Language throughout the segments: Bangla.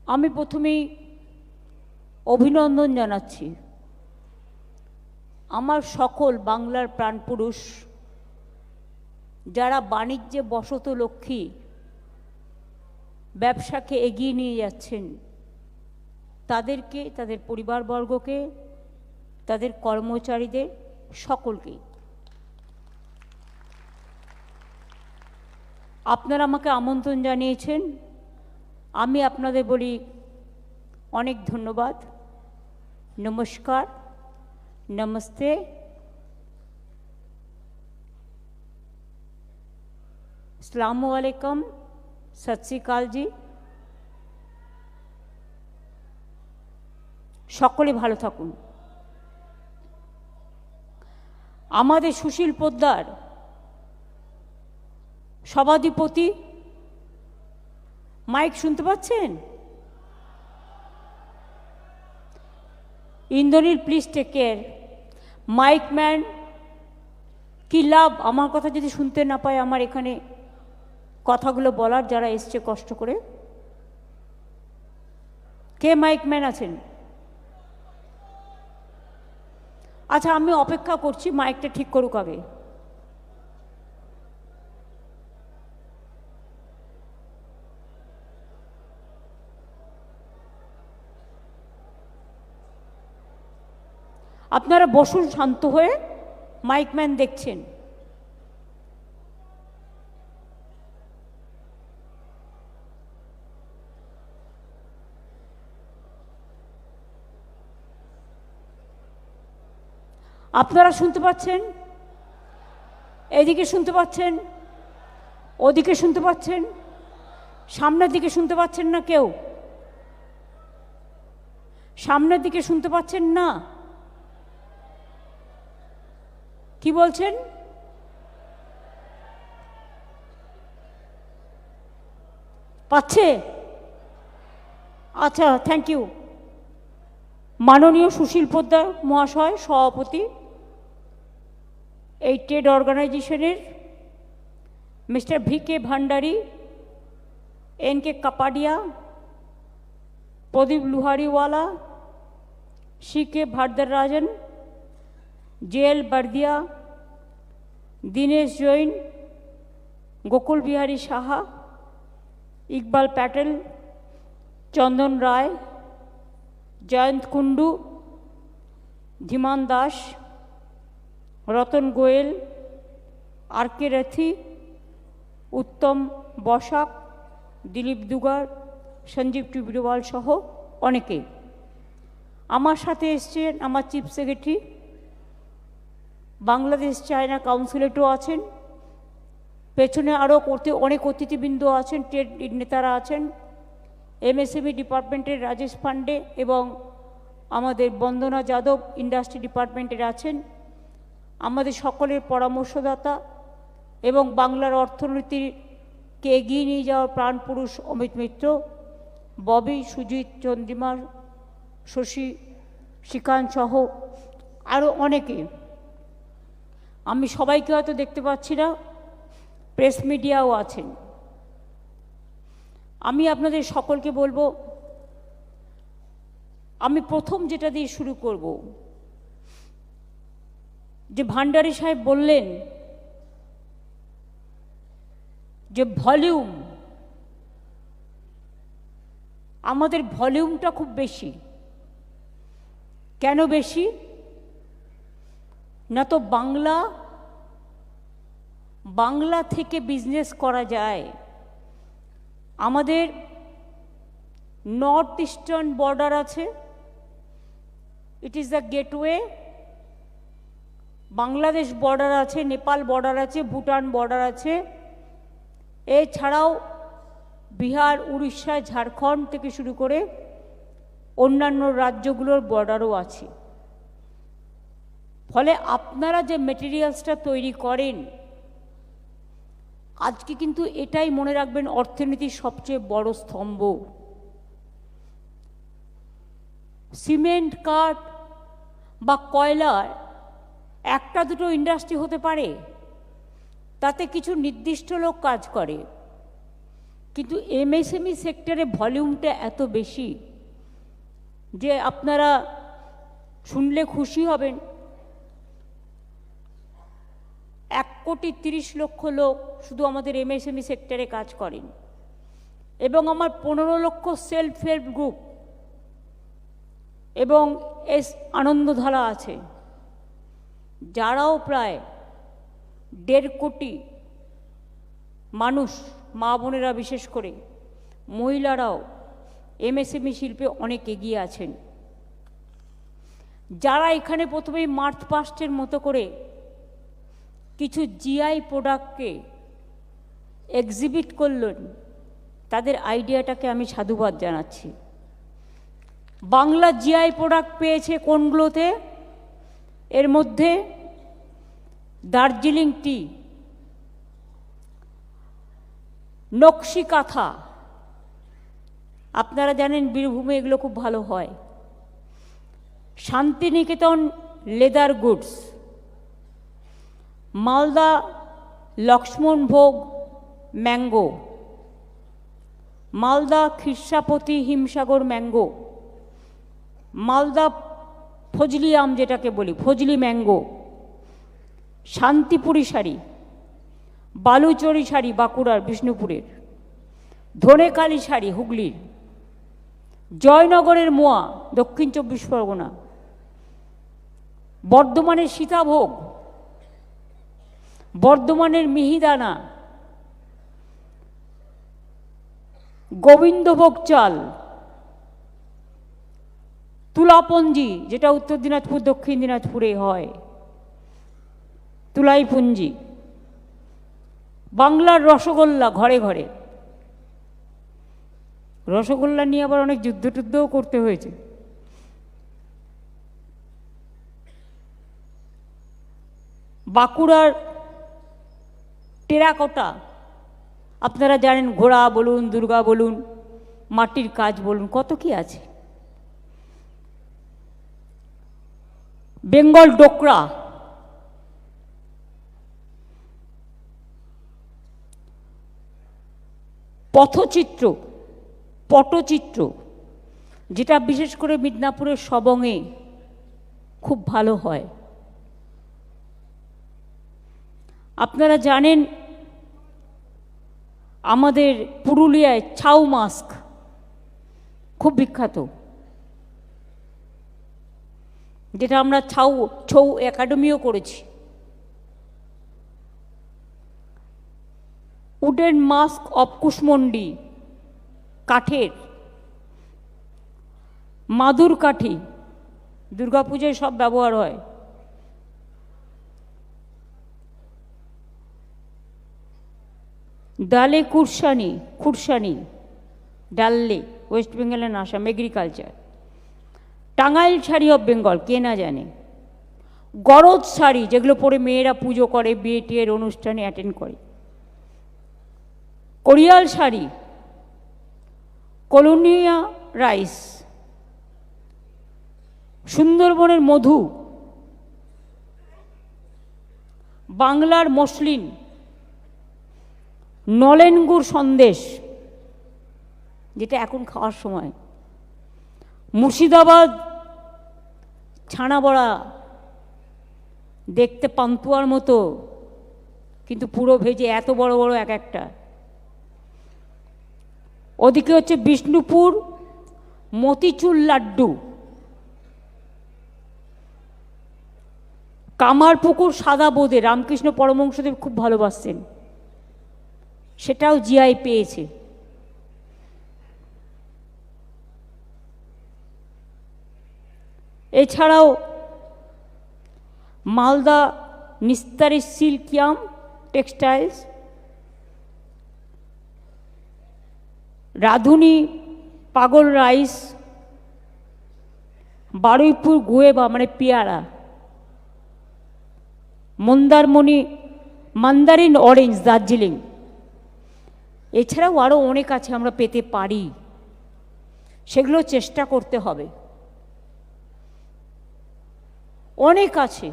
আমি প্রথমেই অভিনন্দন জানাচ্ছি আমার সকল বাংলার প্রাণপুরুষ যারা বাণিজ্যে বশত লক্ষ্মী ব্যবসাকে এগিয়ে নিয়ে যাচ্ছেন, তাদেরকে, তাদের পরিবারবর্গকে, তাদের কর্মচারীদের সকলকেই। আপনারা আমাকে আমন্ত্রণ জানিয়েছেন, আমি আপনাদের বলি অনেক ধন্যবাদ, নমস্কার, নমস্তে। আসসালামু আলাইকুম, সত শ্রী আকাল জি। সকলে ভালো থাকুন। আমাদের সুশীল পোদ্দার সভাধিপতি, মাইক শুনতে পাচ্ছেন? Indranil, please take care. Mic man, কি লাভ আমার কথা যদি শুনতে না পায়, আমার এখানে কথাগুলো বলার, যারা এসছে কষ্ট করে। কে মাইক ম্যান আছেন? আচ্ছা, আমি অপেক্ষা করছি, মাইকটা ঠিক করুক আগে। আপনারা বসুন শান্ত হয়ে, মাইকম্যান দেখছেন। আপনারা শুনতে পাচ্ছেন? এদিকে শুনতে পাচ্ছেন? ওদিকে শুনতে পাচ্ছেন? সামনের দিকে শুনতে পাচ্ছেন না কেউ? সামনের দিকে শুনতে পাচ্ছেন না? কি বলছেন? পাচ্ছে? আচ্ছা, থ্যাংক ইউ। মাননীয় সুশীল পোদ্দার মহাশয়, সভাপতি এই ট্রেড অর্গানাইজেশনের, mister VK. Bhandari, NK. Kapadia, Pradeep Luhariwala, CK. Varadarajan, JL. Bardia, Dinesh Jain, Gokul Bihari Saha, Iqbal Patel, Chandan Roy, Jayanta Kundu, Dhiman Das, Ratan Goel, RK. Rathi, Uttam Basak, Dilip Dugar, Sanjeev Tibriwal সহ অনেকে। আমার সাথে এসছেন আমার চিফ সেক্রেটারি, বাংলাদেশ চায়না কাউন্সিলেটও আছেন, পেছনে আরও অনেক অতিথিবৃন্দ আছেন, ট্রেড নেতারা আছেন, এমএসএমই ডিপার্টমেন্টের রাজেশ পান্ডে এবং আমাদের বন্দনা যাদব ইন্ডাস্ট্রি ডিপার্টমেন্টের আছেন, আমাদের সকলের পরামর্শদাতা এবং বাংলার অর্থনীতিকে এগিয়ে নিয়ে যাওয়ার প্রাণপুরুষ অমিত মিত্র, ববি, সুজিত, চন্দ্রিমা, শশী, শ্রীকান্ত সহ আরও অনেকে। আমি সবাইকে হয়তো দেখতে পাচ্ছি না, প্রেস মিডিয়াও আছেন। আমি আপনাদের সকলকে বলবো, আমি প্রথম যেটা দিয়ে শুরু করব, যে ভান্ডারী সাহেব বললেন যে ভলিউম, আমাদের ভলিউমটা খুব বেশি। কেন বেশি? না তো বাংলা থেকে বিজনেস করা যায়। আমাদের নর্থ ইস্টার্ন বর্ডার আছে, it is the gateway. Bangladesh border আছে, নেপাল বর্ডার আছে, ভুটান বর্ডার আছে, এছাড়াও বিহার, উড়িষ্যা, ঝাড়খণ্ড থেকে শুরু করে অন্যান্য রাজ্যগুলোর বর্ডারও আছে। ফলে আপনারা যে মেটেরিয়ালসটা তৈরি করেন, আজকে কিন্তু এটাই মনে রাখবেন অর্থনীতির সবচেয়ে বড় স্তম্ভ। সিমেন্ট, কাঠ বা কয়লার একটা দুটো ইন্ডাস্ট্রি হতে পারে, তাতে কিছু নির্দিষ্ট লোক কাজ করে, কিন্তু এমএসএমই সেক্টরে ভলিউমটা এত বেশি যে আপনারা শুনলে খুশি হবেন। 1,30,00,000 লোক শুধু আমাদের এমএসএমই সেক্টরে কাজ করেন, এবং আমার 15 লক্ষ সেলফ হেল্প গ্রুপ এবং আনন্দধারা আছে, যারাও প্রায় 1.5 কোটি মানুষ, মা বোনেরা বিশেষ করে, মহিলারাও এমএসএমই শিল্পে অনেক এগিয়ে আছেন, যারা এখানে প্রথমেই মার্চ পাস্টের মতো করে কিছু জিআই প্রোডাক্টকে এক্সিবিট করলেন, তাদের আইডিয়াটাকে আমি সাধুবাদ জানাচ্ছি। বাংলা জিআই প্রোডাক্ট পেয়েছে কোনগুলোতে? এর মধ্যে দার্জিলিং টি, নকশি কাঁথা, আপনারা জানেন বীরভূমে এগুলো খুব ভালো হয়, Santiniketan leather goods, Malda Lakshmanbhog mango, Malda Khirsapati Himsagar mango, Malda Fazli আম যেটাকে বলি, ফজলি ম্যাঙ্গো, শান্তিপুরি শাড়ি, বালুচরি শাড়ি বাঁকুড়ার বিষ্ণুপুরের, ধনেকালী শাড়ি হুগলির, জয়নগরের মোয়া দক্ষিণ 24 পরগনা, বর্ধমানের সীতাভোগ, বর্ধমানের মিহিদানা, গোবিন্দভোগ চাল, তুলাপঞ্জি যেটা উত্তর দিনাজপুর দক্ষিণ দিনাজপুরে হয়, তুলাইপুঞ্জি, বাংলার রসগোল্লা ঘরে ঘরে, রসগোল্লা নিয়ে আবার অনেক যুদ্ধ টুদ্ধও করতে হয়েছে। বাঁকুড়ার টেরাকোটা, আপনারা জানেন, ঘোড়া বলুন, দুর্গা বলুন, মাটির কাজ বলুন, কত কি আছে। বেঙ্গল ডোকরা, পথচিত্র, পটচিত্র, যেটা বিশেষ করে মিদনাপুরের সবংয়ে খুব ভালো হয়। আপনারা জানেন আমাদের পুরুলিয়ায় ছাউ মাস্ক খুব বিখ্যাত, যেটা আমরা ছৌ একাডেমিও করেছি। উডেন মাস্ক অফ কুশমন্ডি, কাঠের, মাদুর কাঠি, দুর্গাপূজায় সব ব্যবহার হয়। ডালে খুরসানি ডাললে, ওয়েস্ট বেঙ্গলের আসাম এগ্রিকালচার। টাঙ্গাইল শাড়ি অফ বেঙ্গল, কে না জানে। গরজ শাড়ি, যেগুলো পরে মেয়েরা পুজো করে, বিয়ে টিয়ের অনুষ্ঠানে অ্যাটেন্ড করে। কোরিয়াল শাড়ি, কলোনিয়া রাইস, সুন্দরবনের মধু, বাংলার মসলিন, নলেন গুড় সন্দেশ, যেটা এখন খাওয়ার সময়, মুর্শিদাবাদ ছানা বড়া, দেখতে পান্তুয়ার মতো কিন্তু পুরো ভেজে, এত বড় বড় এক একটা। ওদিকে হচ্ছে বিষ্ণুপুর মতিচুর লাড্ডু, কামারপুকুর সাদা বোঁদে, রামকৃষ্ণ পরমহংসদেব খুব ভালোবাসতেন, সেটাও জিআই পেয়েছে। এছাড়াও মালদা নিস্তারি সিল্কিয়াম টেক্সটাইলস, রাধুনি পাগল রাইস, বারুইপুর গুয়েবা মানে পেয়ারা, মান্দারিন অরেঞ্জ দার্জিলিং। এছাড়াও আরও অনেক আছে, আমরা পেতে পারি, সেগুলো চেষ্টা করতে হবে। অনেক আছে,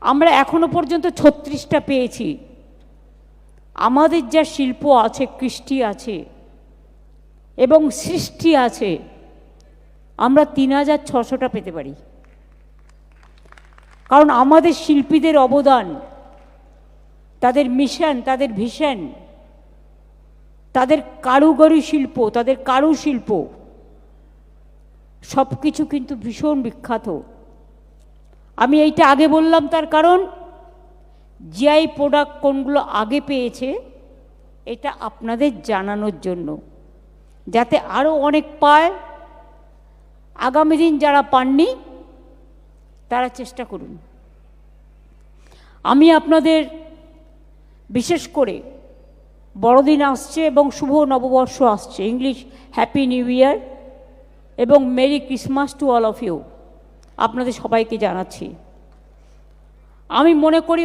আমরা এখনো পর্যন্ত 36টা পেয়েছি, আমাদের যা শিল্প আছে, কৃষ্টি আছে এবং সৃষ্টি আছে, আমরা 3600টা পেতে পারি। কারণ আমাদের শিল্পীদের অবদান, তাদের মিশন, তাদের ভিশন, তাদের কারুগরি শিল্প, তাদের কারুশিল্প সব কিছু কিন্তু ভীষণ বিখ্যাত। আমি এইটা আগে বললাম তার কারণ জিআই প্রোডাক্ট কোনগুলো আগে পেয়েছে এটা আপনাদের জানানোর জন্য, যাতে আরও অনেক পায়। আগামী দিন যারা পাননি তারা চেষ্টা করুন। আমি আপনাদের বিশেষ করে বড়দিন আসছে এবং শুভ নববর্ষ আসছে, ইংলিশ হ্যাপি নিউ ইয়ার এবং merry Christmas to all of you আপনাদের সবাইকে জানাচ্ছি। আমি মনে করি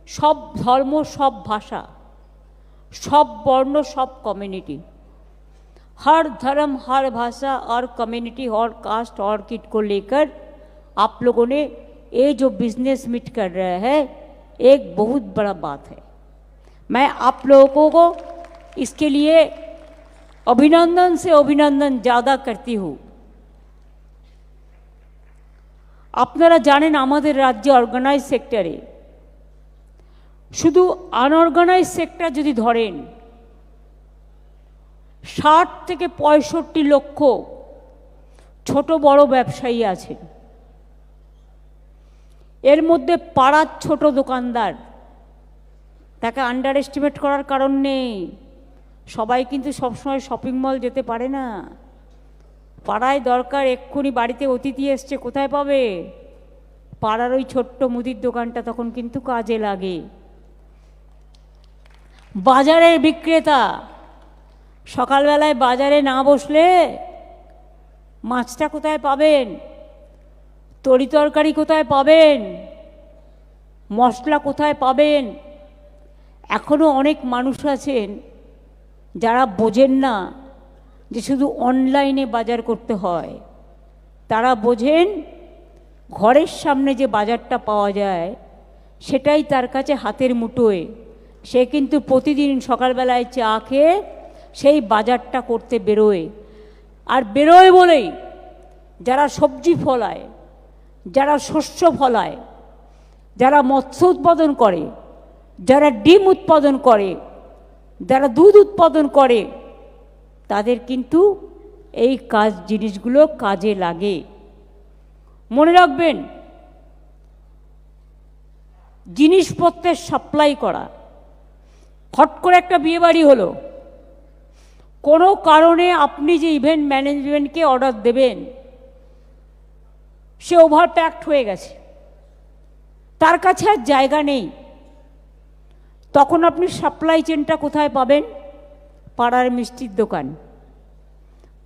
সব ধর্ম, সব ভাষা, सब वर्ण, सब कम्युनिटी, हर धर्म, हर भाषा और कम्युनिटी और कास्ट और किट को लेकर आप लोगों ने ये जो बिजनेस मीट कर रहे हैं एक बहुत बड़ा बात है। मैं आप लोगों को इसके लिए अभिनंदन से अभिनंदन ज़्यादा करती हूँ। আপনারা জানেন আমাদের রাজ্যে অর্গানাইজ সেক্টরে শুধু আনঅর্গানাইজ সেক্টর যদি ধরেন 60 থেকে 65 লক্ষ ছোট বড় ব্যবসায়ী আছেন। এর মধ্যে পাড়ার ছোট দোকানদার, তাকে আন্ডার এস্টিমেট করার কারণ নেই। সবাই কিন্তু সবসময় শপিং মল যেতে পারে না। পাড়ায় দরকার, এক্ষুনি বাড়িতে অতিথি এসছে, কোথায় পাবে? পাড়ার ওই ছোট্ট মুদির দোকানটা তখন কিন্তু কাজে লাগে। বাজারের বিক্রেতা সকালবেলায় বাজারে না বসলে মাছটা কোথায় পাবেন? তরিতরকারি কোথায় পাবেন? মশলা কোথায় পাবেন? এখনো অনেক মানুষ আছেন যারা বোঝেন না যে শুধু অনলাইনে বাজার করতে হয়। তারা বোঝেন ঘরের সামনে যে বাজারটা পাওয়া যায় সেটাই তার কাছে হাতের মুঠোয়। সে কিন্তু প্রতিদিন সকালবেলায় চা খেয়ে সেই বাজারটা করতে বেরোয়। আর বেরোয় বলেই যারা সবজি ফলায়, যারা শস্য ফলায়, যারা মৎস্য উৎপাদন করে, যারা ডিম উৎপাদন করে, যারা দুধ উৎপাদন করে, তাদের কিন্তু এই কাজ জিনিসগুলো কাজে লাগে। মনে রাখবেন, জিনিসপত্রের সাপ্লাই করা। হট করে একটা বিয়ে বাড়ি হলো, কোনো কারণে আপনি যে ইভেন্ট ম্যানেজমেন্টকে অর্ডার দেবেন সে ওভার প্যাকড হয়ে গেছে, তার কাছে আর জায়গা নেই। তখন আপনি সাপ্লাই চেনটা কোথায় পাবেন? পাড়ার মিষ্টির দোকান,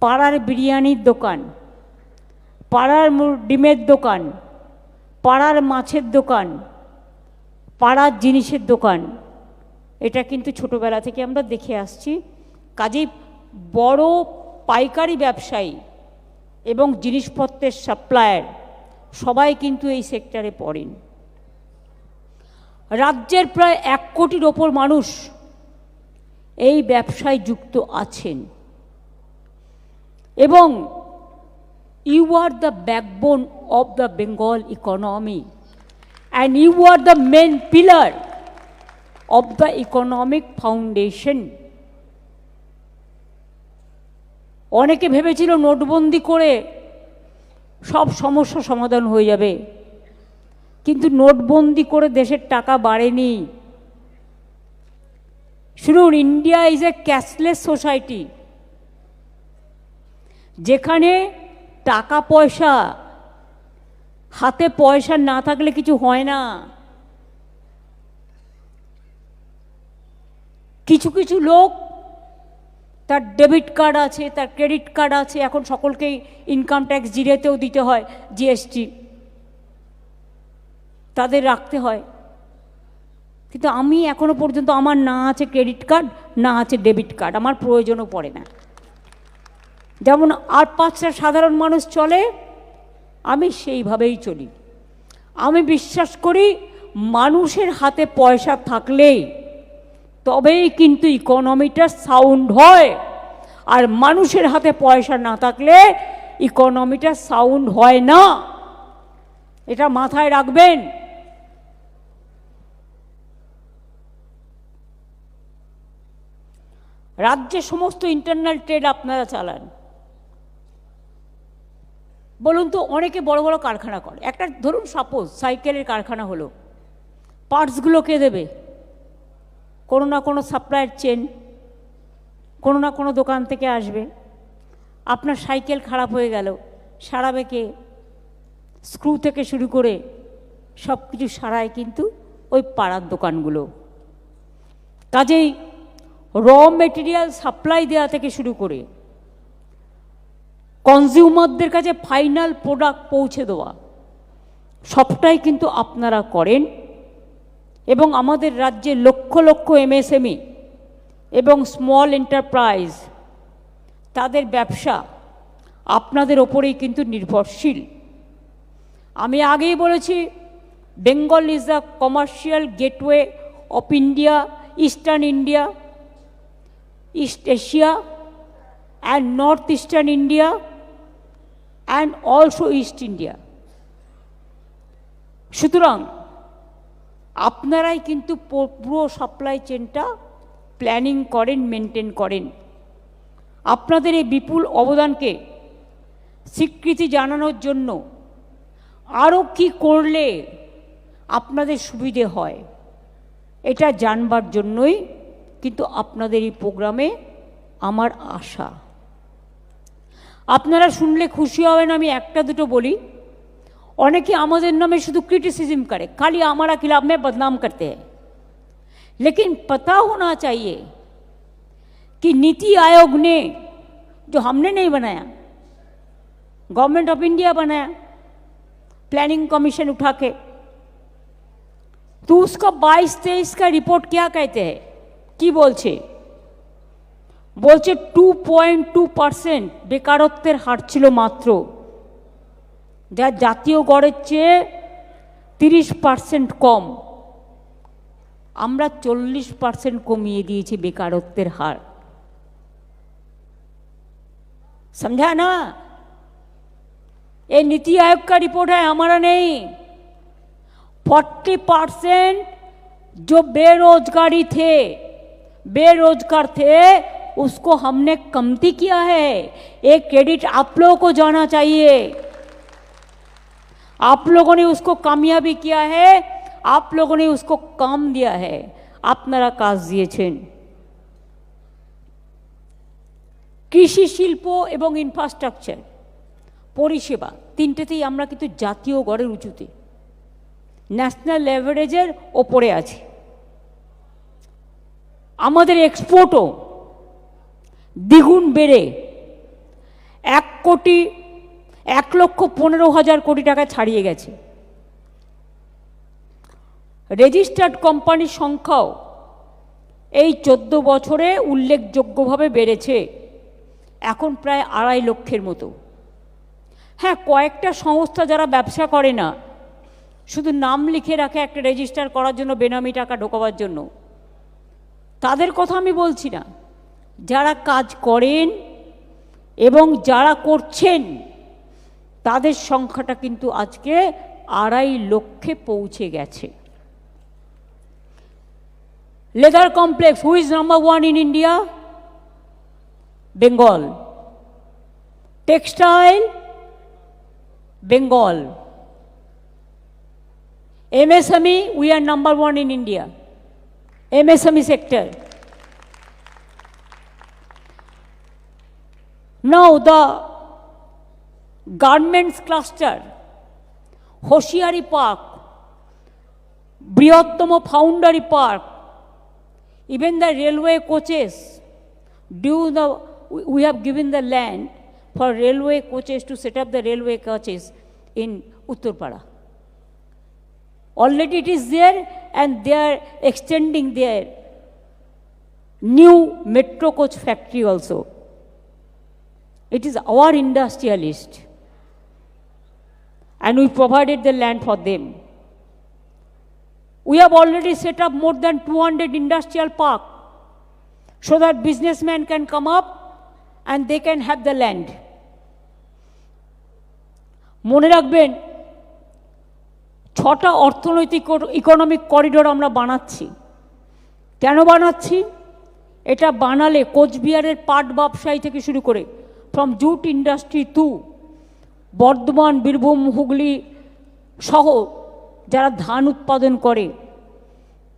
পাড়ার বিরিয়ানির দোকান, পাড়ার ডিমের দোকান, পাড়ার মাছের দোকান, পাড়ার জিনিসের দোকান। এটা কিন্তু ছোটোবেলা থেকে আমরা দেখে আসছি। কাজেই বড় পাইকারি ব্যবসায়ী এবং জিনিসপত্রের সাপ্লায়ার সবাই কিন্তু এই সেক্টরে পড়েন। রাজ্যের প্রায় 1 কোটির ওপর মানুষ এই ব্যবসায় যুক্ত আছেন এবং you are the backbone of the Bengal economy and you are the main pillar of the economic foundation. অনেকে ভেবেছিল নোটবন্দি করে সব সমস্যা সমাধান হয়ে যাবে, কিন্তু নোটবন্দি করে দেশের টাকা বাড়েনি। শুনুন, India is a cashless society, যেখানে টাকা পয়সা, হাতে পয়সা না থাকলে কিছু হয় না। কিছু কিছু লোক তার ডেবিট কার্ড আছে, তার ক্রেডিট কার্ড আছে, এখন সকলকেই ইনকাম ট্যাক্স জিরেতেও দিতে হয়, জিএসটি তাদের রাখতে হয়। কিন্তু আমি এখনো পর্যন্ত, আমার না আছে ক্রেডিট কার্ড, না আছে ডেবিট কার্ড, আমার প্রয়োজনও পড়ে না। যেমন আর 5টা সাধারণ মানুষ চলে, আমি সেইভাবেই চলি। আমি বিশ্বাস করি মানুষের হাতে পয়সা থাকলেই তবেই কিন্তু ইকোনমিটা সাউন্ড হয়। আর মানুষের হাতে পয়সা না থাকলে ইকোনমিটা সাউন্ড হয় না, এটা মাথায় রাখবেন। রাজ্যে সমস্ত ইন্টারনাল ট্রেড আপনারা চালান, বলুন তো, অনেকে বড় বড় কারখানা করে। একটা ধরুন সাপোজ সাইকেলের কারখানা হলো, পার্টসগুলো কে দেবে? কোনো না কোনো সাপ্লায়ার চেন, কোনো না কোনো দোকান থেকে আসবে। আপনার সাইকেল খারাপ হয়ে গেল, সারাবে কে? স্ক্রু থেকে শুরু করে সব কিছু সারায় কিন্তু ওই পাড়ার দোকানগুলো। কাজেই র মেটেরিয়াল সাপ্লাই দেওয়া থেকে শুরু করে কনজিউমারদের কাছে ফাইনাল প্রোডাক্ট পৌঁছে দেওয়া, সবটাই কিন্তু আপনারা করেন। এবং আমাদের রাজ্যে লক্ষ লক্ষ এমএসএমই এবং স্মল এন্টারপ্রাইজ, তাদের ব্যবসা আপনাদের ওপরেই কিন্তু নির্ভরশীল। আমি আগেই বলেছি, Bengal is the commercial gateway of India, eastern India, east Asia and north eastern India and also east India. সুতরাং আপনারাই কিন্তু পুরো সাপ্লাই চেনটা প্ল্যানিং করেন, মেনটেন করেন। আপনাদের এই বিপুল অবদানকে স্বীকৃতি জানানোর জন্য আরও কি করলে আপনাদের সুবিধে হয়, এটা জানবার জন্যই কিন্তু আপনাদের এই প্রোগ্রামে আমার আশা। আপনারা শুনলে খুশি হবেন, আমি একটা দুটো বলি। অনেকে আমাদের নামে শুধু क्रिटिसिज्म करे, खाली हमारा खिलाफ में बदनाम करते हैं। लेकिन पता होना चाहिए कि नीति आयोग ने, जो हमने नहीं बनाया, गवर्नमेंट ऑफ इंडिया बनाया प्लानिंग कमीशन उठा के, तो उसका 22-23 का रिपोर्ट क्या कहते हैं, কি বলছে? বলছে 2.2% বেকারত্বের হার ছিল মাত্র, যা জাতীয় গড়ের চেয়ে 30% কম। আমরা 40% কমিয়ে দিয়েছি বেকারত্বের হার। समझा ना? ये नीति आयोग का रिपोर्ट है, हमारा नहीं। 40% जो बेरोजगार थे उसको हमने कमती किया है। एक क्रेडिट आप लोगों को जाना चाहिए। आप लोगों ने उसको कामयाबी किया है, आप लोगों ने उसको काम दिया है, আপনারা কাজ দিয়েছেন। কৃষি, শিল্প এবং ইনফ্রাস্ট্রাকচার, পরিষেবা, তিনটেতেই আমরা কিন্তু জাতীয় গড়ের উঁচুতে, ন্যাশনাল অ্যাভারেজের ওপরে আছি। আমাদের এক্সপোর্টও দ্বিগুণ বেড়ে 1,15,000 কোটি টাকা ছাড়িয়ে গেছে। রেজিস্টার্ড কোম্পানির সংখ্যাও এই 14 বছরে উল্লেখযোগ্যভাবে বেড়েছে, এখন প্রায় 2.5 লক্ষের মতো। হ্যাঁ, কয়েকটা সংস্থা যারা ব্যবসা করে না, শুধু নাম লিখে রাখে একটা রেজিস্টার করার জন্য, বেনামি টাকা ঢোকাবার জন্য, তাদের কথা আমি বলছি না। যারা কাজ করেন এবং যারা করছেন, তাদের সংখ্যাটা কিন্তু আজকে 2.5 লক্ষে পৌঁছে গেছে। Leather complex, who is number 1 in India? Bengal. Textile, Bengal. MSME, we are number 1 in India. MSME sector. Now the garments cluster, Hoshiari Park, Brihottama Foundry Park, even the railway coaches, we have given the land for railway coaches to set up the railway coaches in Uttarpara. Already it is there, and they are extending their new metro coach factory also. It is our industrialist, and we provided the land for them. We have already set up more than 200 industrial parks. so that businessmen can come up and they can have the land. মনে রাখবেন 6টা অর্থনৈতিক ইকোনমিক করিডোর আমরা বানাচ্ছি। কেন বানাচ্ছি? এটা বানালে কোচবিহারের পাট ব্যবসায়ী থেকে শুরু করে from jute industry to Bardhaman, Birbhum, Hooghly সহ যারা ধান উৎপাদন করে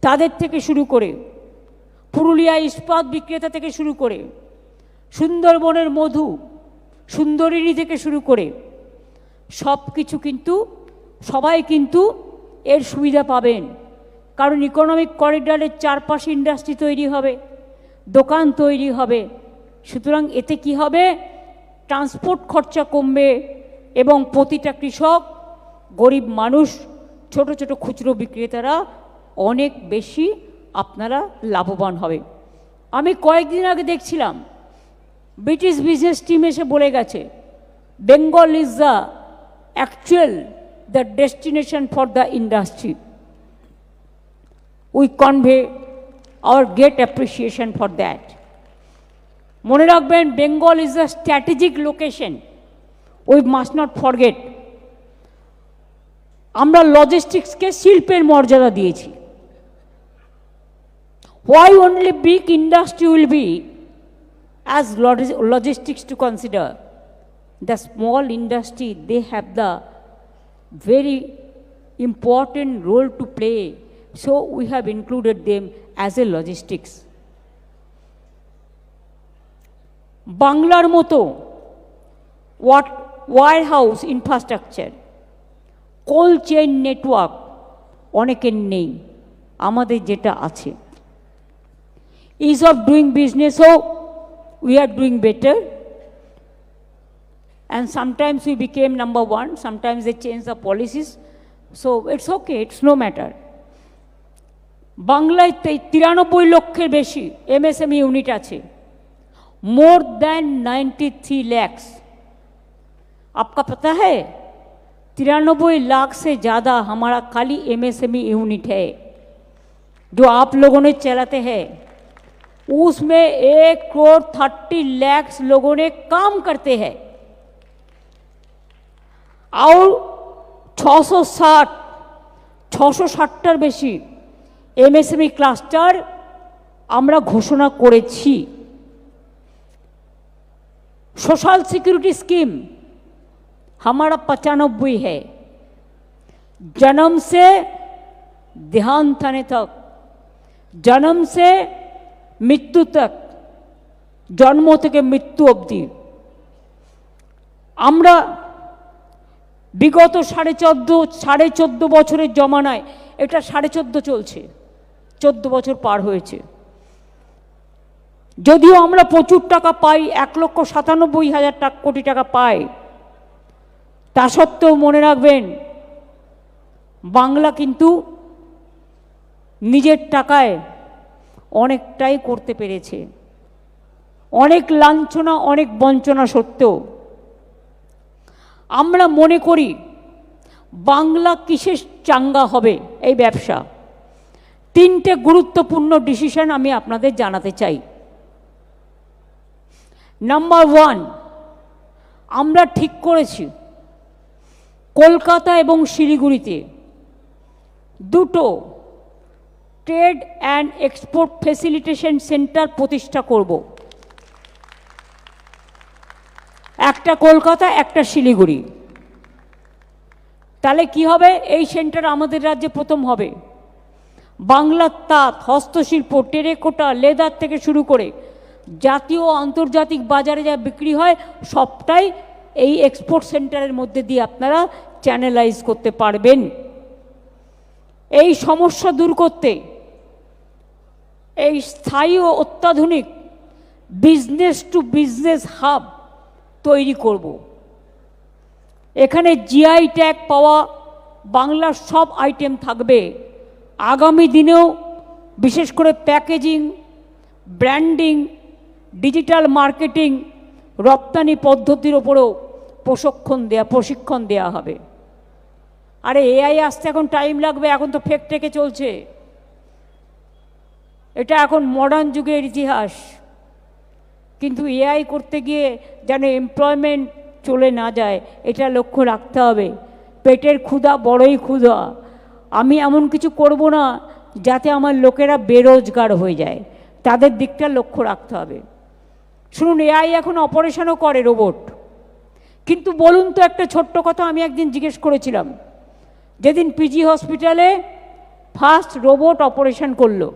তাদের থেকে শুরু করে পুরুলিয়া ইস্পাত বিক্রেতা থেকে শুরু করে সুন্দরবনের মধু, সুন্দরিনী থেকে শুরু করে সব কিছু কিন্তু সবাই কিন্তু এর সুবিধা পাবেন। কারণ ইকোনমিক করিডোরের চারপাশে ইন্ডাস্ট্রি তৈরি হবে, দোকান তৈরি হবে। সুতরাং এতে কি হবে? ট্রান্সপোর্ট খরচা কমবে এবং প্রতিটা কৃষক, গরিব মানুষ, ছোট ছোট খুচরো বিক্রেতারা অনেক বেশি আপনারা লাভবান হবে। আমি কয়েকদিন আগে দেখছিলাম ব্রিটিশ বিজনেস টিম এসে বলে গেছে Bengal is the actual the destination for the industry. We convey hour great appreciation for that. মনে রাখবেন Bengal is the strategic location, we must not forget. আমরা লজিস্টিক্সকে শিল্পের মর্যাদা দিয়েছি। Why only big industry will be as logistics to consider? The small industry, they have the very important role to play. So we have included them as a logistics. বাংলার মতো warehouse infrastructure, cold chain network অনেকের নেই, আমাদের যেটা আছে। Ease of doing business, so we are doing better, and sometimes we became number one, sometimes they change the policies, so it's okay, it's no matter. বাংলায় 93 লক্ষের বেশি MSME ইউনিট আছে, more than 93 lakhs। आपका पता है 93 लाख से ज़्यादा हमारा खाली MSME यूनिट है जो आप लोगों ने चलाते हैं। उसमें 1,30,00,000 लोगों ने काम करते हैं और 660টার বেশি MSME ক্লাস্টার আমরা ঘোষণা করেছি। सोशल सिक्योरिटी स्कीम हमारा 95 है, जन्म से देहांत होने तक, जन्म से मृत्यु तक, जन्म থেকে মৃত্যু অবধি আমরা বিগত 14.5 বছরের জমানায়, এটা 14.5 চলছে, 14 বছর পার হয়েছে। যদিও আমরা প্রচুর টাকা পাই, 1,97,000 কোটি টাকা পাই, তা সত্ত্বেও মনে রাখবেন বাংলা কিন্তু নিজের টাকায় অনেকটাই করতে পেরেছে। অনেক লাঞ্ছনা, অনেক বঞ্চনা সত্ত্বেও আমরা মনে করি বাংলা কিসের চাঙ্গা হবে এই ব্যবসা। 3টে গুরুত্বপূর্ণ ডিসিশন আমি আপনাদের জানাতে চাই। নাম্বার 1, আমরা ঠিক করেছি কলকাতা এবং শিলিগুড়িতে 2টো trade and export facilitation centre প্রতিষ্ঠা করব। একটা কলকাতা, একটা শিলিগুড়ি। তাহলে কি হবে? এই সেন্টার আমাদের রাজ্যে প্রথম হবে। বাংলার তাঁত, হস্তশিল্প, টেরেকোটা, লেদার থেকে শুরু করে জাতীয় ও আন্তর্জাতিক বাজারে যা বিক্রি হয় সবটাই এই এক্সপোর্ট সেন্টারের মধ্যে দিয়ে আপনারা চ্যানেলাইজ করতে পারবেন। এই সমস্যা দূর করতে এই স্থায়ী ও অত্যাধুনিক বিজনেস টু বিজনেস হাব তৈরি করব। এখানে জিআই ট্যাগ পাওয়া বাংলার সব আইটেম থাকবে। আগামী দিনেও বিশেষ করে প্যাকেজিং, ব্র্যান্ডিং, ডিজিটাল মার্কেটিং, রপ্তানি পদ্ধতির ওপরেও প্রশিক্ষণ দেওয়া হবে। আরে এআই আসতে এখন টাইম লাগবে, এখন তো ফেক টেকে চলছে। এটা এখন মডার্ন যুগের ইতিহাস। কিন্তু এআই করতে গিয়ে যেন এমপ্লয়মেন্ট চলে না যায়, এটা লক্ষ্য রাখতে হবে। পেটের ক্ষুধা বড়ই ক্ষুধা। আমি এমন কিছু করব না যাতে আমার লোকেরা বেরোজগার হয়ে যায়, তাদের দিকটা লক্ষ্য রাখতে হবে। শুনুন, এআই এখন অপারেশনও করে, রোবট। কিন্তু বলুন তো একটা ছোট্ট কথা, আমি একদিন জিজ্ঞেস করেছিলাম, যেদিন পিজি হসপিটালে ফার্স্ট রোবট অপারেশন করলো,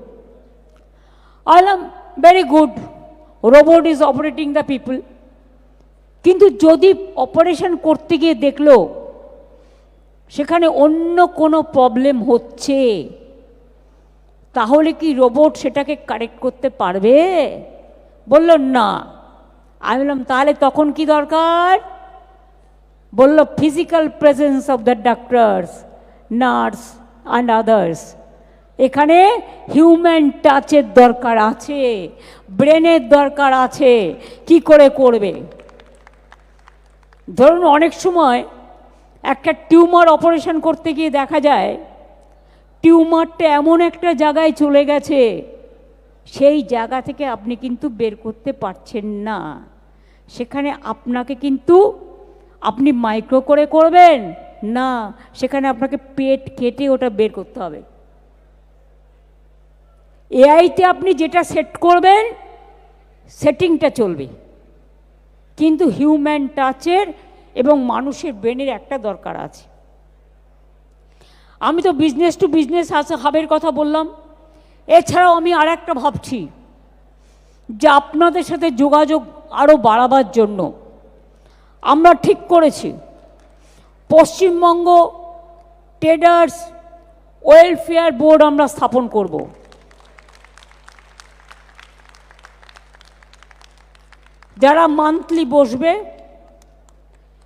আইলাম very good, robot is operating the people. কিন্তু যদি অপারেশন করতে গিয়ে দেখলো সেখানে অন্য কোনো প্রবলেম হচ্ছে, তাহলে কি রোবট সেটাকে কারেক্ট করতে পারবে? বলল না। আমি বললাম তাহলে তখন কি দরকার? বলল physical presence of the doctors, nurse and others. এখানে হিউম্যান টাচের দরকার আছে, ব্রেনের দরকার আছে। কি করে করবে? ধরুন অনেক সময় একটা টিউমার অপারেশন করতে গিয়ে দেখা যায় টিউমারটা এমন একটা জায়গায় চলে গেছে, সেই জায়গা থেকে আপনি কিন্তু বের করতে পারছেন না। সেখানে আপনাকে কিন্তু আপনি মাইক্রো করে করবেন না, সেখানে আপনাকে পেট কেটে ওটা বের করতে হবে। এআইতে আপনি যেটা সেট করবেন সেটিংটা চলবে, কিন্তু হিউম্যান টাচের এবং মানুষের ব্রেনের একটা দরকার আছে। আমি তো বিজনেস টু বিজনেস হাবের কথা বললাম। এছাড়াও আমি আর একটা ভাবছি যে আপনাদের সাথে যোগাযোগ আরও বাড়াবার জন্য আমরা ঠিক করেছি পশ্চিমবঙ্গ ট্রেডার্স ওয়েলফেয়ার বোর্ড আমরা স্থাপন করব। যারা মান্থলি বসবে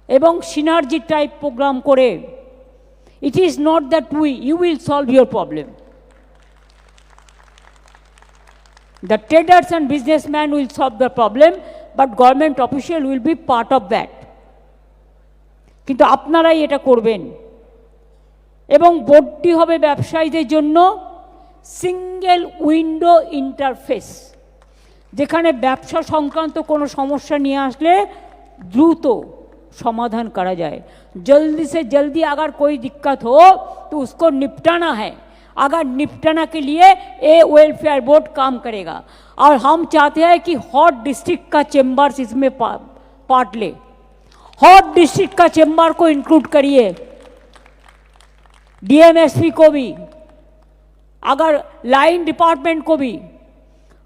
এবং সিনার্জি টাইপ প্রোগ্রাম করে, it is not that you will solve your problem. The traders and businessmen will solve the problem, but government official will be part of that. কিন্তু আপনারাই এটা করবেন। এবং বোর্ডটি হবে ব্যবসায়ীদের জন্য সিঙ্গেল উইন্ডো ইন্টারফেস, যেখানে ব্যবসা সংক্রান্ত কোনো সমস্যা নিয়ে আসলে দ্রুত समाधान करा जाए। जल्दी से जल्दी अगर कोई दिक्कत हो तो उसको निपटाना है। अगर निपटाना के लिए ये वेलफेयर बोर्ड काम करेगा। और हम चाहते हैं कि हॉट डिस्ट्रिक्ट का चेम्बर्स इसमें पार्ट ले। हॉट डिस्ट्रिक्ट का चेम्बर को इंक्लूड करिए, डीएमएसपी को भी, अगर लाइन डिपार्टमेंट को भी।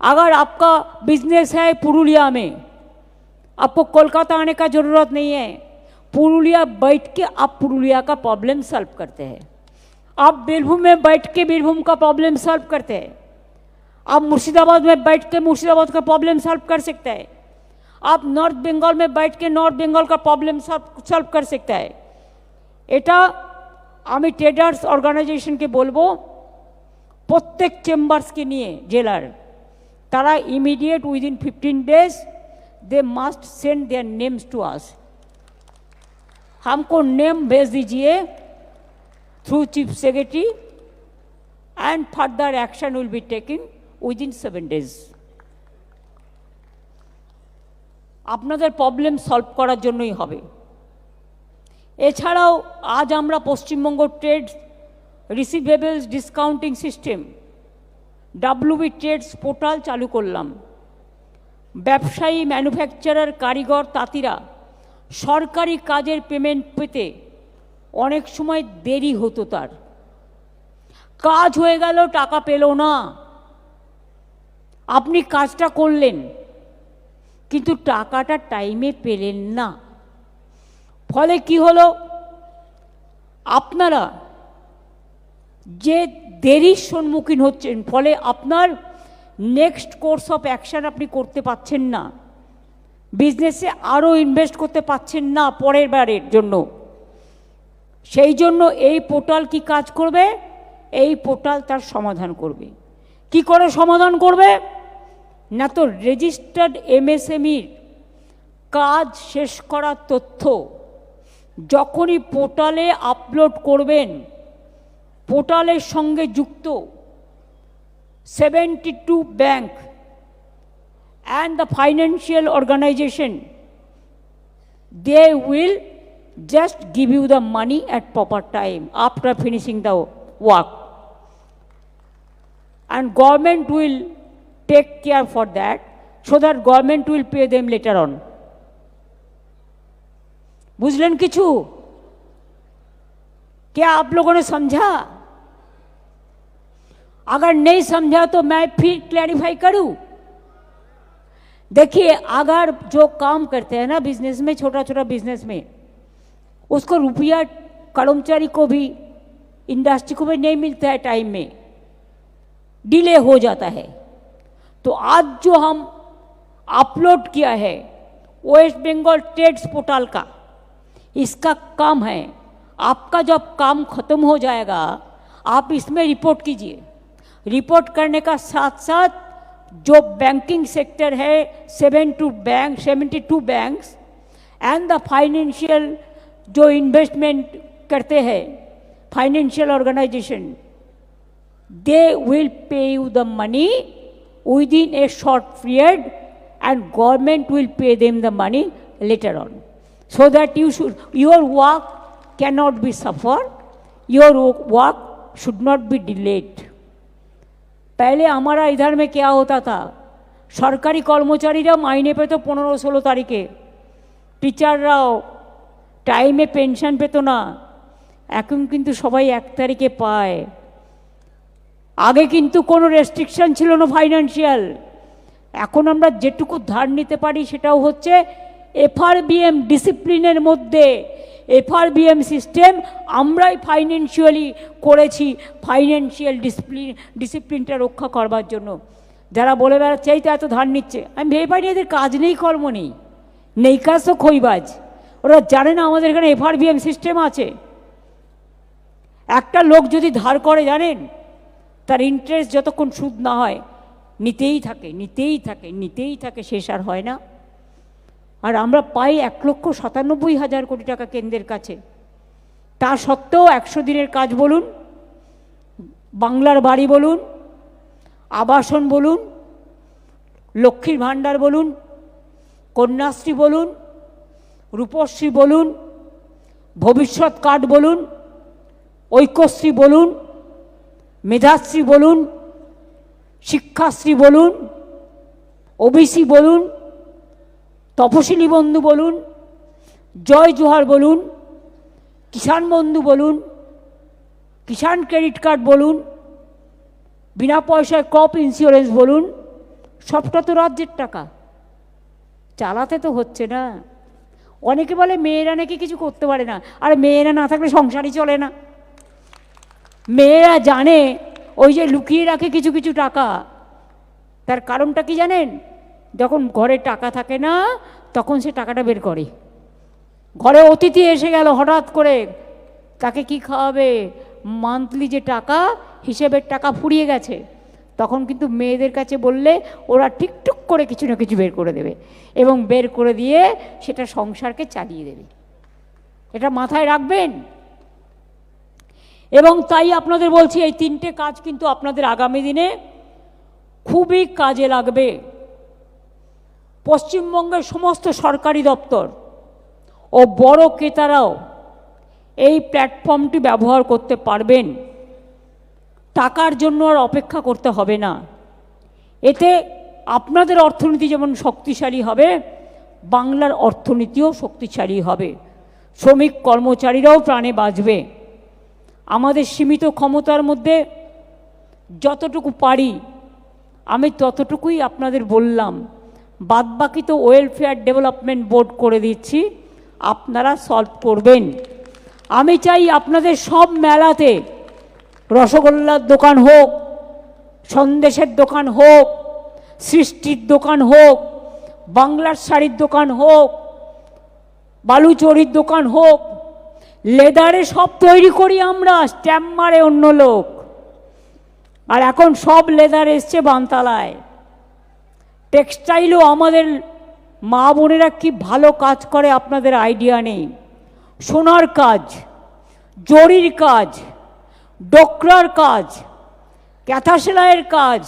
अगर आपका बिजनेस है पुरुलिया में, आपको कोलकाता आने का जरूरत नहीं है। पुरुलिया बैठ के आप पुरुलिया का प्रॉब्लम सॉल्व करते हैं। आप बीरभूम में बैठ के बीरभूम का प्रॉब्लम सॉल्व करते हैं। आप मुर्शिदाबाद में बैठ के मुर्शिदाबाद का प्रॉब्लम सॉल्व कर सकते हैं। आप नॉर्थ बेंगल में बैठ के नॉर्थ बेंगल का प्रॉब्लम सॉल्व कर सकते हैं। এটা আমি ট্রেডার্স অর্গানাইজেশনকে বলবো, প্রত্যেক চেম্বার্সকে নিয়ে জেলার, তারা immediate within 15 days they must send their names to us. हमको नेम भेज दीजिए through chief secretary and further action will be taken within 7 days। আপনাদের প্রবলেম সলভ করার জন্যই হবে। এছাড়াও আজ আমরা Paschimbanga trade receivables discounting system WB trades portal চালু করলাম। ব্যবসায়ী, ম্যানুফ্যাকচারার, কারিগর, তাঁতিরা সরকারি কাজের পেমেন্ট পেতে অনেক সময় দেরি হতো, তার কাজ হয়ে গেল টাকা পেল না। আপনি কাজটা করলেন কিন্তু টাকাটা টাইমে পেলেন না। ফলে কি হলো, আপনারা যে দেরির সম্মুখীন হচ্ছেন, ফলে আপনার নেক্সট কোর্স অফ অ্যাকশন আপনি করতে পারছেন না, বিজনেসে আরও ইনভেস্ট করতে পারছেন না পরের বারের জন্য। সেই জন্য এই পোর্টাল কি কাজ করবে? এই পোর্টাল তার সমাধান করবে। কি করে সমাধান করবে? না তো রেজিস্টার্ড এমএসএমইর কাজ শেষ করার তথ্য যখনই পোর্টালে আপলোড করবেন, পোর্টালের সঙ্গে যুক্ত 72 bank and the financial organization, they will just give you the money at proper time after finishing the work. And government will take care for that, so that government will pay them later on. बुझलेन किछु? क्या आप लोगों ने समझा? अगर नहीं समझा तो मैं फिर क्लैरिफाई करूं। देखिए, अगर जो काम करते हैं ना बिजनेस में, छोटा छोटा बिजनेस में, उसको रुपया कर्मचारी को भी, इंडस्ट्री को भी नहीं मिलता है टाइम में, डिले हो जाता है। तो आज जो हम अपलोड किया है वेस्ट बंगाल ट्रेड्स पोर्टल का, इसका काम है, आपका जब काम खत्म हो जाएगा आप इसमें रिपोर्ट कीजिए। रिपोर्ट करने का साथ साथ जो बैंकिंग सेक्टर है 72 बैंक्स एंड द फाइनेंशियल जो इन्वेस्टमेंट करते हैं financial organisation, they will pay you the money within a short period and government will pay them the money later on, so that your work cannot be suffered, your work should not be delayed. पहले हमारा इधर में क्या होता था, सरकारी कर्मचारीরা মাইনে পেত 15-16 তারিখে, টিচাররাও টাইমে পেনশন পেত না। এখন কিন্তু সবাই 1 তারিখে পায়। আগে কিন্তু কোনো রেস্ট্রিকশন ছিল না ফাইন্যান্সিয়াল। এখন আমরা যেটুকু ধার নিতে পারি সেটাও হচ্ছে এফআরবিএম ডিসিপ্লিনের মধ্যে। এফআরবিএম সিস্টেম আমরাই ফাইন্যান্সিয়ালি করেছি, ফাইন্যান্সিয়াল ডিসিপ্লিনটা রক্ষা করবার জন্য। যারা বলে বেড়াচ্ছে এই তো এত ধার নিচ্ছে, আমি ভেবে পাইনি এদের কাজ নেই, কর্ম নেই, নেই কাজ তো খইবাজ। ওরা জানে না আমাদের এখানে এফআরবিএম সিস্টেম আছে। একটা লোক যদি ধার করে জানেন, তার ইন্টারেস্ট যতক্ষণ সুদ না হয় নিতেই থাকে, নিতেই থাকে, নিতেই থাকে, শেষ আর হয় না। আর আমরা পাই 1,97,000 কোটি টাকা কেন্দ্রের কাছে। তা সত্ত্বেও 100 দিনের কাজ বলুন, বাংলার বাড়ি বলুন, আবাসন বলুন, লক্ষ্মীর ভাণ্ডার বলুন, কন্যাশ্রী বলুন, রূপশ্রী বলুন, ভবিষ্যৎ কার্ড বলুন, ঐক্যশ্রী বলুন, মেধাশ্রী বলুন, শিক্ষাশ্রী বলুন, ওবিসি বলুন, তপশিলি বন্ধু বলুন, জয় জোহার বলুন, কিষাণ বন্ধু বলুন, কিষাণ ক্রেডিট কার্ড বলুন, বিনা পয়সায় ক্রপ ইন্স্যুরেন্স বলুন, সবটা তো রাজ্যের টাকা, চালাতে তো হচ্ছে না। অনেকে বলে মেয়েরা নাকি কিছু করতে পারে না, আর মেয়েরা না থাকলে সংসারই চলে না। মেয়েরা জানে ওই যে লুকিয়ে রাখে কিছু কিছু টাকা, তার কারণটা কি জানেন? যখন ঘরে টাকা থাকে না তখন সে টাকাটা বের করে। ঘরে অতিথি এসে গেল হঠাৎ করে, তাকে কি খাওয়াবে, মান্থলি যে টাকা হিসেবের টাকা ফুরিয়ে গেছে, তখন কিন্তু মেয়েদের কাছে বললে ওরা ঠিকঠুক করে কিছু না কিছু বের করে দেবে, এবং বের করে দিয়ে সেটা সংসারকে চালিয়ে দেবে। এটা মাথায় রাখবেন। এবং তাই আপনাদের বলছি, এই 3টে কাজ কিন্তু আপনাদের আগামী দিনে খুবই কাজে লাগবে। পশ্চিমবঙ্গের সমস্ত সরকারি দপ্তর ও বড় ক্রেতারাও এই প্ল্যাটফর্মটি ব্যবহার করতে পারবেন। টাকার জন্য আর অপেক্ষা করতে হবে না। এতে আপনাদের অর্থনীতি যেমন শক্তিশালী হবে, বাংলার অর্থনীতিও শক্তিশালী হবে, শ্রমিক কর্মচারীরাও প্রাণে বাঁচবে। আমাদের সীমিত ক্ষমতার মধ্যে যতটুকু পারি আমি ততটুকুই আপনাদের বললাম, বাদবাকি তো ওয়েলফেয়ার ডেভেলপমেন্ট বোর্ড করে দিচ্ছি, আপনারা সলভ করবেন। আমি চাই আপনাদের সব মেলাতে রসগোল্লার দোকান হোক, সন্দেশের দোকান হোক, সৃষ্টির দোকান হোক, বাংলার শাড়ির দোকান হোক, বালুচরির দোকান হোক, লেদারে সব তৈরি করি আমরা, স্ট্যাম্প মারে অন্য লোক। আর এখন সব লেদার এসছে বানতলায়। টেক্সটাইলও আমাদের মা বোনেরা কি ভালো কাজ করে আপনাদের আইডিয়া নেই। সোনার কাজ, জরির কাজ, ডোকরার কাজ, ক্যাথা সেলাইয়ের কাজ,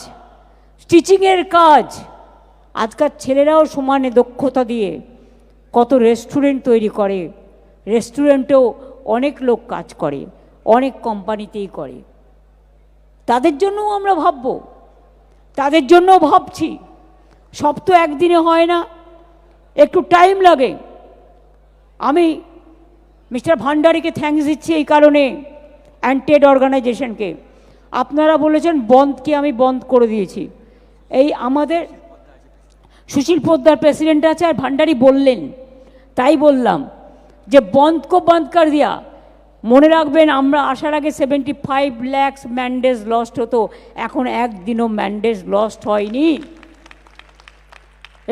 স্টিচিংয়ের কাজ, আজকাল ছেলেরাও সমানে দক্ষতা দিয়ে কত রেস্টুরেন্ট তৈরি করে, রেস্টুরেন্টেও অনেক লোক কাজ করে, অনেক কোম্পানিতেই করে। তাদের জন্যও আমরা ভাবব, তাদের জন্যও ভাবছি। সব তো একদিনে হয় না, একটু টাইম লাগে। আমি মিস্টার ভান্ডারীকে থ্যাঙ্কস দিচ্ছি এই কারণে, অ্যান্টেড অর্গানাইজেশনকে। আপনারা বলেছেন বন্ধকে, আমি বন্ধ করে দিয়েছি। এই আমাদের সুশীল পোদ্দার প্রেসিডেন্ট আছে, আর ভান্ডারী বললেন, তাই বললাম যে বন্ধ কো বন্ধ কর দিয়া। মনে রাখবেন, আমরা আসার আগে 75 লাখ ম্যান্ডেজ লস্ট হতো, এখন একদিনও ম্যান্ডেজ লস্ট হয়নি।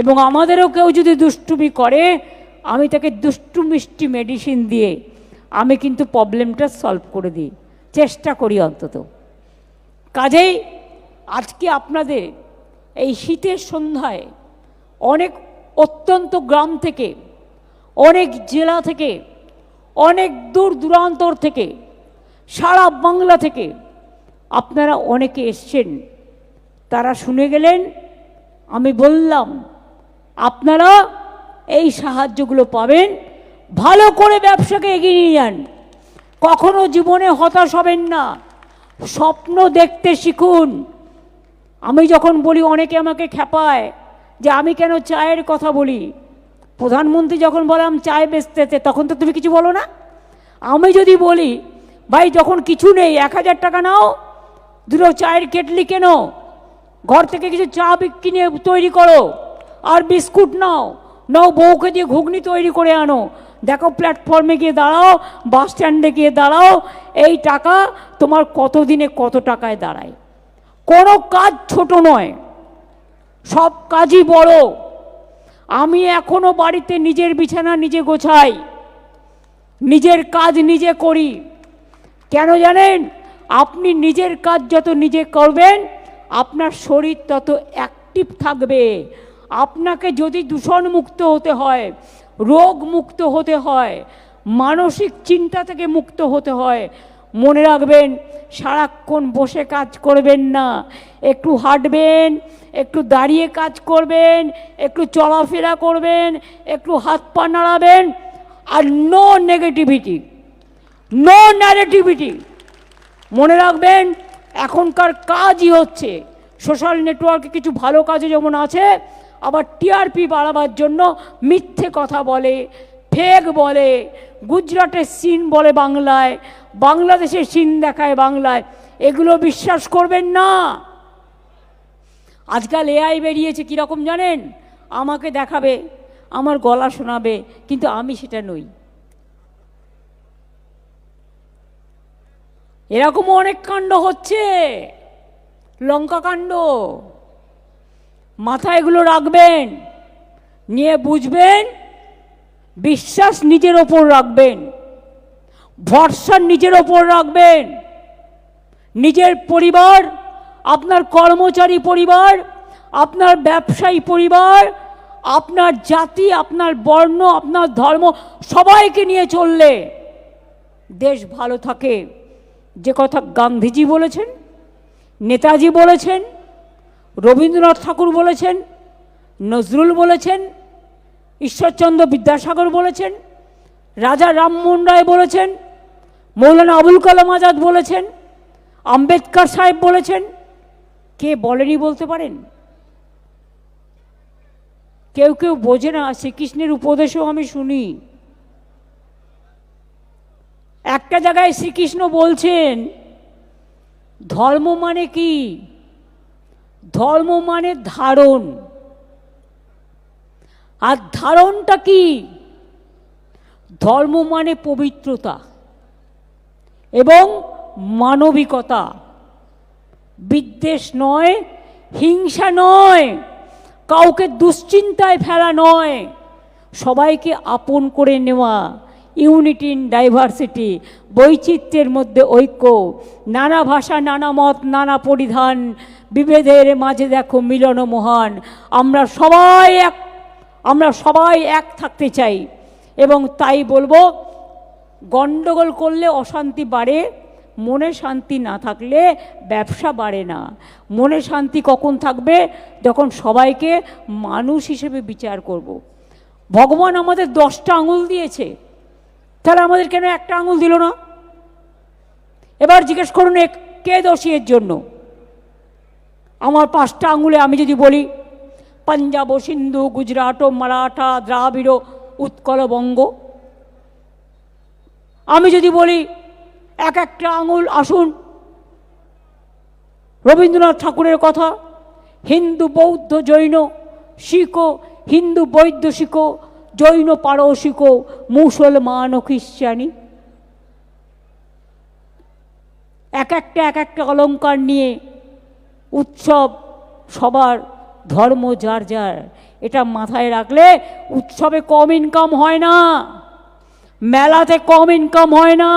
এবং আমাদেরও কেউ যদি দুষ্টুমি করে, আমি তাকে দুষ্টু মিষ্টি মেডিসিন দিয়ে আমি কিন্তু প্রবলেমটা সলভ করে দিই, চেষ্টা করি অন্তত। কাজেই আজকে আপনাদের এই শীতের সন্ধ্যায় অনেক অত্যন্ত গ্রাম থেকে, অনেক জেলা থেকে, অনেক দূর দূরান্তর থেকে, সারা বাংলা থেকে আপনারা অনেকে এসছেন। তারা শুনে গেলেন, আমি বললাম আপনারা এই সাহায্যগুলো পাবেন। ভালো করে ব্যবসাকে এগিয়ে নিয়ে যান, কখনো জীবনে হতাশ হবেন না, স্বপ্ন দেখতে শিখুন। আমি যখন বলি, অনেকে আমাকে খেপায় যে আমি কেন চায়ের কথা বলি। প্রধানমন্ত্রী যখন বললাম চায় বেচতেছে, তখন তো তুমি কিছু বলো না। আমি যদি বলি, ভাই যখন কিছু নেই 1000 টাকা নাও, দুটো চায়ের কেটলি কেনো, ঘর থেকে কিছু চা কিনে তৈরি করো, আর বিস্কুট নাও, নাও বউকে দিয়ে ঘুগনি তৈরি করে আনো, দেখো প্ল্যাটফর্মে গিয়ে দাঁড়াও, বাস স্ট্যান্ডে গিয়ে দাঁড়াও, এই টাকা তোমার কত দিনে কত টাকায় দাঁড়ায়। কোনো কাজ ছোট নয়, সব কাজই বড়। আমি এখনো বাড়িতে নিজের বিছানা নিজে গোছাই, নিজের কাজ নিজে করি। কেন জানেন? আপনি নিজের কাজ যত নিজে করবেন, আপনার শরীর তত অ্যাক্টিভ থাকবে। আপনাকে যদি দূষণ মুক্ত হতে হয়, রোগ মুক্ত হতে হয়, মানসিক চিন্তা থেকে মুক্ত হতে হয়, মনে রাখবেন সারাক্ষণ বসে কাজ করবেন না, একটু হাঁটবেন, একটু দাঁড়িয়ে কাজ করবেন, একটু চলাফেরা করবেন, একটু হাত পা নাড়াবেন। আর নো নেগেটিভিটি, নো ন্যারেটিভিটি। মনে রাখবেন এখনকার কাজই হচ্ছে, সোশ্যাল নেটওয়ার্কে কিছু ভালো কাজে যেমন আছে, আবার টিআরপি বাড়াবার জন্য মিথ্যে কথা বলে, ফেক বলে, গুজরাটের সিন বলে বাংলায়, বাংলাদেশের সিন দেখায় বাংলায়। এগুলো বিশ্বাস করবেন না। আজকাল এআই বেরিয়েছে, কীরকম জানেন? আমাকে দেখাবে, আমার গলা শোনাবে, কিন্তু আমি সেটা নই। এরকমও অনেক কাণ্ড হচ্ছে, লঙ্কা কাণ্ড। মাথায় এগুলো রাখবেন, নিয়ে বুঝবেন, বিশ্বাস নিজের ওপর রাখবেন, ভরসা নিজের ওপর রাখবেন। নিজের পরিবার, আপনার কর্মচারী পরিবার, আপনার ব্যবসায়ী পরিবার, আপনার জাতি, আপনার বর্ণ, আপনার ধর্ম, সবাইকে নিয়ে চললে দেশ ভালো থাকে। যে কথা গান্ধীজি বলেছেন, নেতাজি বলেছেন, রবীন্দ্রনাথ ঠাকুর বলেছেন, নজরুল বলেছেন, ঈশ্বরচন্দ্র বিদ্যাসাগর বলেছেন, রাজা রামমোহন রায় বলেছেন, মৌলানা আবুল কালাম আজাদ বলেছেন, আম্বেদকর সাহেব বলেছেন। কে বলেনি বলতে পারেন? কেউ কেউ বোঝে না, শ্রীকৃষ্ণের উপদেশও আমি শুনি। একটা জায়গায় শ্রীকৃষ্ণ বলছেন, ধর্ম মানে কি? ধর্ম মানে ধারণ। আর ধারণটা কি? ধর্ম মানে পবিত্রতা এবং মানবিকতা, বিদ্বেষ নয়, হিংসা নয়, কাউকে দুশ্চিন্তায় ফেলা নয়, সবাইকে আপন করে নেওয়া। ইউনিটি ইন ডাইভার্সিটি, বৈচিত্র্যের মধ্যে ঐক্য, নানা ভাষা, নানা মত, নানা পরিধান, বিভেদের মাঝে দেখো মিলন মহান। আমরা সবাই এক থাকতে চাই। এবং তাই বলবো, গণ্ডগোল করলে অশান্তি বাড়ে, মনে শান্তি না থাকলে ব্যবসা বাড়ে না। মনে শান্তি কখন থাকবে? যখন সবাইকে মানুষ হিসেবে বিচার করব। ভগবান আমাদের 10টা আঙুল দিয়েছে, তাহলে আমাদের কেন একটা আঙুল দিল না? এবার জিজ্ঞেস করুন কে দোষী এর জন্য? আমার 5টা আঙুলে আমি যদি বলি পাঞ্জাব, সিন্ধু, গুজরাট, মারাঠা, দ্রাবিড়, উৎকল, বঙ্গ, আমি যদি বলি একটা আঙুল, আসুন রবীন্দ্রনাথ ঠাকুরের কথা, হিন্দু, বৌদ্ধ, জৈন, শিখো, হিন্দু, বৌদ্ধ, শিখো, জৈন, পারসিক, মুসলমান ও খ্রিস্টানি, এক একটা অলঙ্কার নিয়ে উৎসব, সবার ধর্ম যার যার। এটা মাথায় রাখলে উৎসবে কম ইনকাম হয় না, মেলাতে কম ইনকাম হয় না।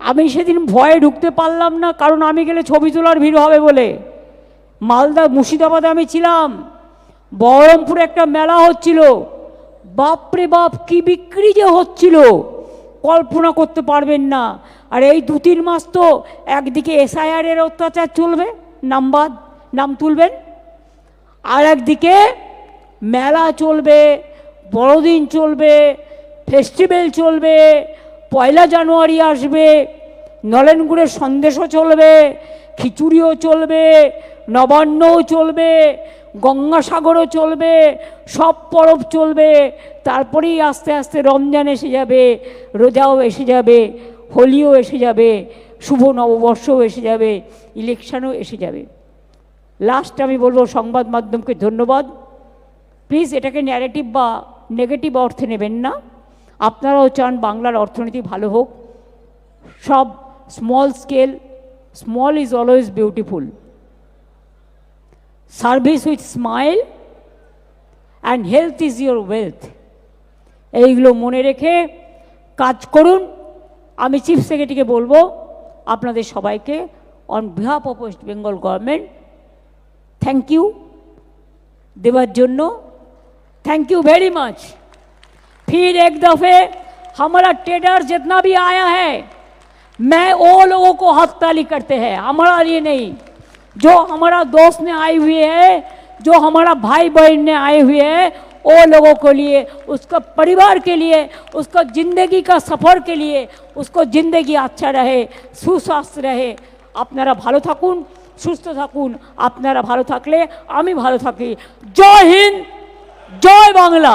আমি সেদিন ভয়ে ঢুকতে পারলাম না, কারণ আমি গেলে ছবি তোলার ভিড় হবে বলে। মালদা, মুর্শিদাবাদে আমি ছিলাম, বহরমপুরে একটা মেলা হচ্ছিল, বাপরে বাপ কি বিক্রি যে হচ্ছিল কল্পনা করতে পারবেন না। আর এই 2-3 মাস তো একদিকে SIR এর অত্যাচার চলবে, নাম তুলবেন, আর একদিকে মেলা চলবে, বড়দিন চলবে, ফেস্টিভ্যাল চলবে, 1 জানুয়ারি আসবে, নলেনগুড়ের সন্দেশও চলবে, খিচুড়িও চলবে, নবান্নও চলবে, গঙ্গাসাগরও চলবে, সব পরব চলবে। তারপরেই আস্তে আস্তে রমজান এসে যাবে, রোজাও এসে যাবে, হোলিও এসে যাবে, শুভ নববর্ষও এসে যাবে, ইলেকশনও এসে যাবে। লাস্ট আমি বলবো সংবাদ মাধ্যমকে ধন্যবাদ। প্লিজ এটাকে ন্যারেটিভ বা নেগেটিভ অর্থে নেবেন না। আপনারাও চান বাংলার অর্থনীতি ভালো হোক। সব small scale, small is always beautiful, service with smile and health is your wealth. এইগুলো মনে রেখে কাজ করুন। আমি চিফ সেক্রেটারিকে বলবো আপনাদের সবাইকে on behalf of West Bengal government thank you দেওয়ার জন্য। Thank you very much. फिर एक दफ़े हमारा ट्रेडर जितना भी आया है, मैं वो लोगों को हाथ ताली करते हैं, हमारा लिए नहीं। जो हमारा दोस्त ने आए हुए हैं, जो हमारा भाई बहन ने आए हुए हैं, वो लोगों के लिए, उसका परिवार के लिए, उसका ज़िंदगी का सफ़र के लिए, उसको ज़िंदगी अच्छा रहे, सुस्वास्थ्य रहे। আপনারা ভালো থাকুন, সুস্থ থাকুন। আপনারা ভালো থাকলে আমি ভালো থাকি। জয় হিন্দ, জয় বাংলা।